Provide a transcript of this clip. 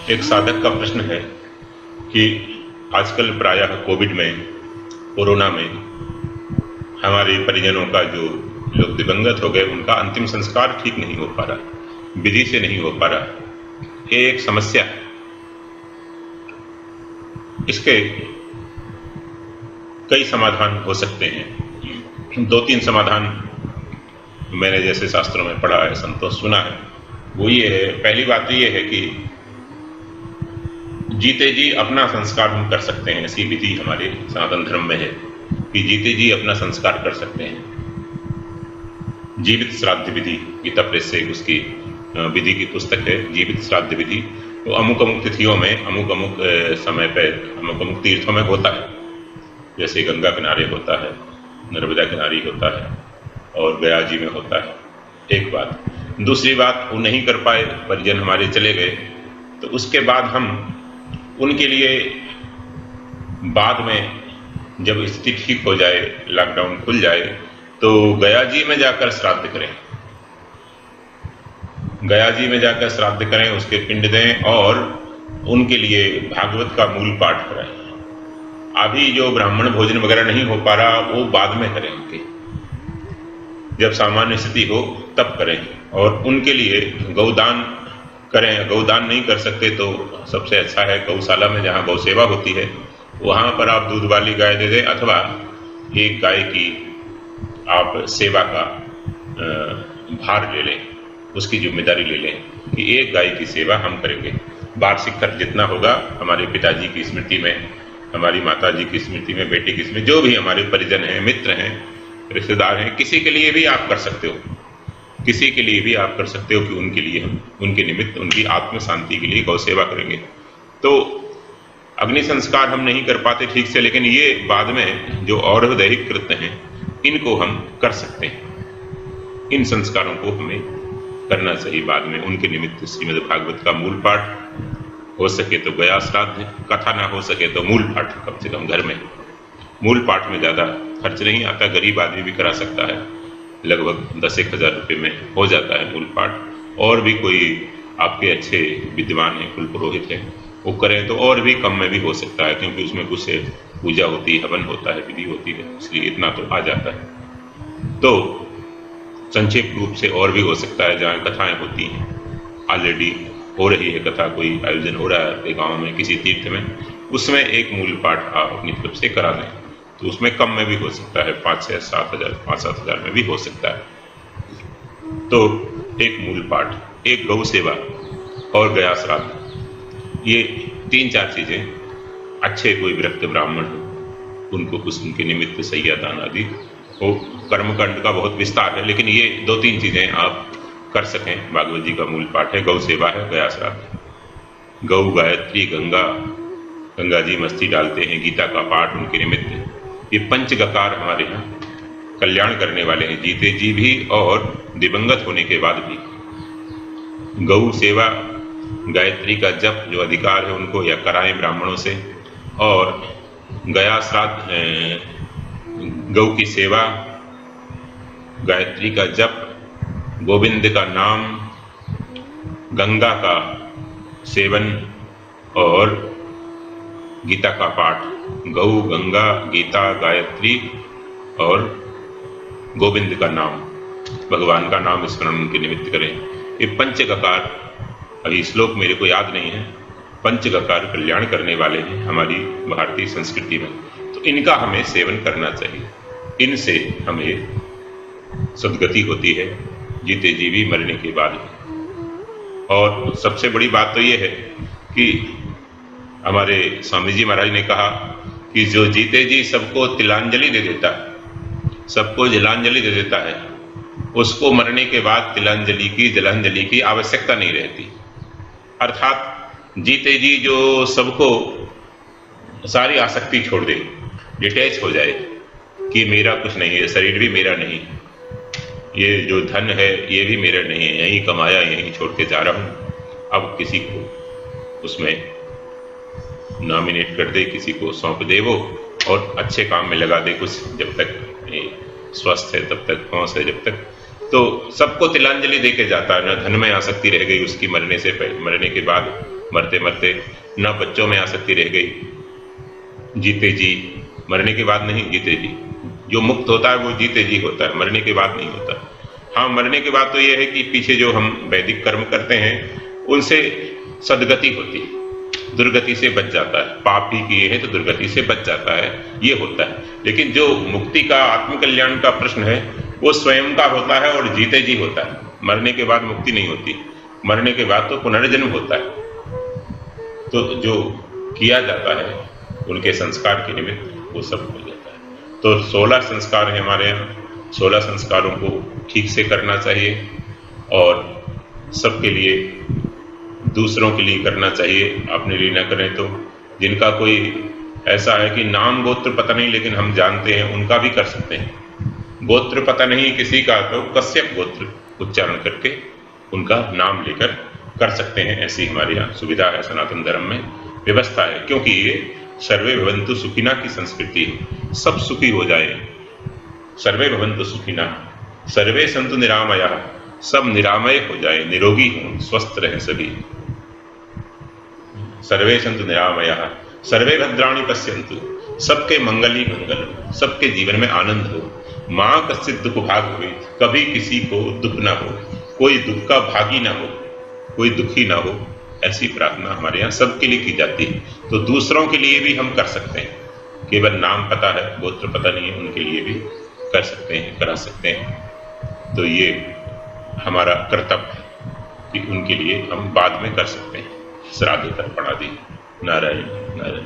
एक साधक का प्रश्न है कि आजकल प्रायः कोविड में, कोरोना में हमारे परिजनों का जो लोग दिवंगत हो गए उनका अंतिम संस्कार ठीक नहीं हो पा रहा, विधि से नहीं हो पा रहा। ये एक समस्या है। इसके कई समाधान हो सकते हैं। 2-3 समाधान मैंने जैसे शास्त्रों में पढ़ा है, संतों सुना है, वो ये है। पहली बात तो ये है कि जीते जी अपना संस्कार हम कर सकते हैं। ऐसी विधि हमारे सनातन धर्म में है कि जीते जी अपना संस्कार कर सकते हैं। जीवित श्राद्ध विधि, गीता प्रेस से उसकी विधि की पुस्तक है, जीवित श्राद्ध विधि। तो अमुक अमुक तिथियों में, अमुक अमुक समय पर, अमुक अमुक तीर्थों में होता है। जैसे गंगा किनारे होता है, नर्मदा किनारे होता है और गया जी में होता है। एक बात। दूसरी बात, वो नहीं कर पाए, परिजन हमारे चले गए, तो उसके बाद हम उनके लिए बाद में जब स्थिति ठीक हो जाए, लॉकडाउन खुल जाए, तो गया जी में जाकर श्राद्ध करें। गया जी में जाकर श्राद्ध करें, उसके पिंड दें और उनके लिए भागवत का मूल पाठ कराएं। अभी जो ब्राह्मण भोजन वगैरह नहीं हो पा रहा, वो बाद में करें उनके, जब सामान्य स्थिति हो तब करें। और उनके लिए गौदान करें। गौदान नहीं कर सकते तो सबसे अच्छा है गौशाला में जहाँ गौ सेवा होती है, वहाँ पर आप दूध वाली गाय दे दें, अथवा एक गाय की आप सेवा का भार ले लें, उसकी जिम्मेदारी ले लें कि एक गाय की सेवा हम करेंगे। वार्षिक खर्च जितना होगा, हमारे पिताजी की स्मृति में, हमारी माता जी की स्मृति में, बेटी की स्मृति, जो भी हमारे परिजन हैं, मित्र हैं, रिश्तेदार हैं, किसी के लिए भी आप कर सकते हो, किसी के लिए भी आप कर सकते हो कि उनके लिए हम, उनके निमित्त, उनकी आत्म शांति के लिए गौ सेवा करेंगे। तो अग्नि संस्कार हम नहीं कर पाते ठीक से, लेकिन ये बाद में जो और दैहिक कृत्य हैं, इनको हम कर सकते हैं। इन संस्कारों को हमें करना चाहिए बाद में। उनके निमित्त श्रीमद् भागवत का मूल पाठ, हो सके तो गया श्राद्ध, कथा ना हो सके तो मूल पाठ कम से कम घर में। मूल पाठ में ज़्यादा खर्च नहीं आता, गरीब आदमी भी करा सकता है, लगभग 10-1 हज़ार रुपये में हो जाता है मूल पाठ। और भी कोई आपके अच्छे विद्वान हैं, कुल पुरोहित हैं, वो करें तो और भी कम में भी हो सकता है, क्योंकि उसमें कुछ पूजा होती है, हवन होता है, विधि होती है, इसलिए इतना तो आ जाता है। तो संक्षेप रूप से और भी हो सकता है, जहाँ कथाएं होती हैं, ऑलरेडी हो रही है कथा, कोई आयोजन हो रहा है आपके गाँव में किसी तीर्थ में, उसमें एक मूल पाठ आप अपनी तरफ से करा दें, तो उसमें कम में भी हो सकता है, 5-7 हज़ार में भी हो सकता है। तो एक मूल पाठ, एक गौ सेवा और गया श्राद्ध, ये 3-4 चीज़ें, अच्छे कोई विरक्त ब्राह्मण हो उनको कुछ उनके निमित्त सैया दान आदि हो। कर्मकांड का बहुत विस्तार है, लेकिन ये 2-3 चीज़ें आप कर सकें। भागवत जी का मूल पाठ है, गौ सेवा है, गया श्राद्ध। गौ, गायत्री, गंगा जी मस्ती डालते हैं, गीता का पाठ उनके निमित्त। ये पंचगकार हमारे यहाँ कल्याण करने वाले हैं, जीते जी भी और दिवंगत होने के बाद भी। गौ सेवा, गायत्री का जप जो अधिकार है उनको या कराएं ब्राह्मणों से, और गया श्राद्ध, गौ की सेवा, गायत्री का जप, गोविंद का नाम, गंगा का सेवन और गीता का पाठ। गौ, गंगा, गीता, गायत्री और गोविंद का नाम, भगवान का नाम स्मरण के निमित्त करें। ये पंचगकार, अभी श्लोक मेरे को याद नहीं है, पंचगकार कल्याण करने वाले हैं हमारी भारतीय संस्कृति में, तो इनका हमें सेवन करना चाहिए। इनसे हमें सद्गति होती है, जीते जी भी, मरने के बाद भी। और सबसे बड़ी बात तो ये है कि हमारे स्वामी जी महाराज ने कहा कि जो जीते जी सबको तिलांजलि दे देता है, सबको जलांजलि दे देता है, उसको मरने के बाद तिलांजलि की, जलांजलि की आवश्यकता नहीं रहती। अर्थात जीते जी जो सबको सारी आसक्ति छोड़ दे, डिटैच हो जाए कि मेरा कुछ नहीं है, शरीर भी मेरा नहीं, ये जो धन है ये भी मेरा नहीं है, यहीं कमाया यहीं छोड़ के जा रहा हूँ, अब किसी को उसमें नॉमिनेट कर दे, किसी को सौंप दे वो, और अच्छे काम में लगा दे कुछ, जब तक स्वस्थ है तब तक, होश है जब तक, तो सबको तिलांजलि दे के जाता है। न धन में आसक्ति रह गई उसकी मरने के बाद, मरते मरते न बच्चों में आसक्ति रह गई, जीते जी, मरने के बाद नहीं, जीते जी। जो मुक्त होता है वो जीते जी होता है, मरने के बाद नहीं होता। हाँ, मरने के बाद तो ये है कि पीछे जो हम वैदिक कर्म करते हैं उनसे सदगति होती है, दुर्गति से बच जाता है। पाप भी किए हैं तो दुर्गति से बच जाता है, ये होता है। लेकिन जो मुक्ति का, आत्मकल्याण का प्रश्न है वो स्वयं का होता है और जीते जी होता है। मरने के बाद मुक्ति नहीं होती, मरने के बाद तो पुनर्जन्म होता है। तो जो किया जाता है उनके संस्कार के निमित्त वो सब हो जाता है। तो 16 संस्कार हैं हमारे यहाँ, 16 संस्कारों को ठीक से करना चाहिए और सबके लिए, दूसरों के लिए करना चाहिए, अपने लिए न करें तो। जिनका कोई ऐसा है कि नाम गोत्र पता नहीं लेकिन हम जानते हैं, उनका भी कर सकते हैं। गोत्र पता नहीं किसी का तो कश्यप गोत्र उच्चारण करके उनका नाम लेकर कर सकते हैं। ऐसी हमारे यहाँ सुविधा है, सनातन धर्म में व्यवस्था है, क्योंकि ये सर्वे भवन्तु सुखिना की संस्कृति है। सब सुखी हो जाए, सर्वे भवन्तु सुखिना, सर्वे सन्तु निरामयाः, सब निरामय हो जाए, निरोगी हों, स्वस्थ रहें सभी। सर्वे सन्तु निरामयाः, सर्वे भद्राणि पश्यन्तु, सबके मंगल ही मंगल हो, सबके जीवन में आनंद हो। माँ कश्चित् दुःख भाग भवेत्, कभी किसी को दुख ना हो, कोई दुख का भागी ना हो, कोई दुखी ना हो, ऐसी प्रार्थना हमारे यहाँ सबके लिए की जाती है। तो दूसरों के लिए भी हम कर सकते हैं, केवल नाम पता है गोत्र पता नहीं है, उनके लिए भी कर सकते हैं, करा सकते हैं। तो ये हमारा कर्तव्य है कि उनके लिए हम बाद में कर सकते हैं। श्राद्ध तर्पण आदि। नारायण नारायण।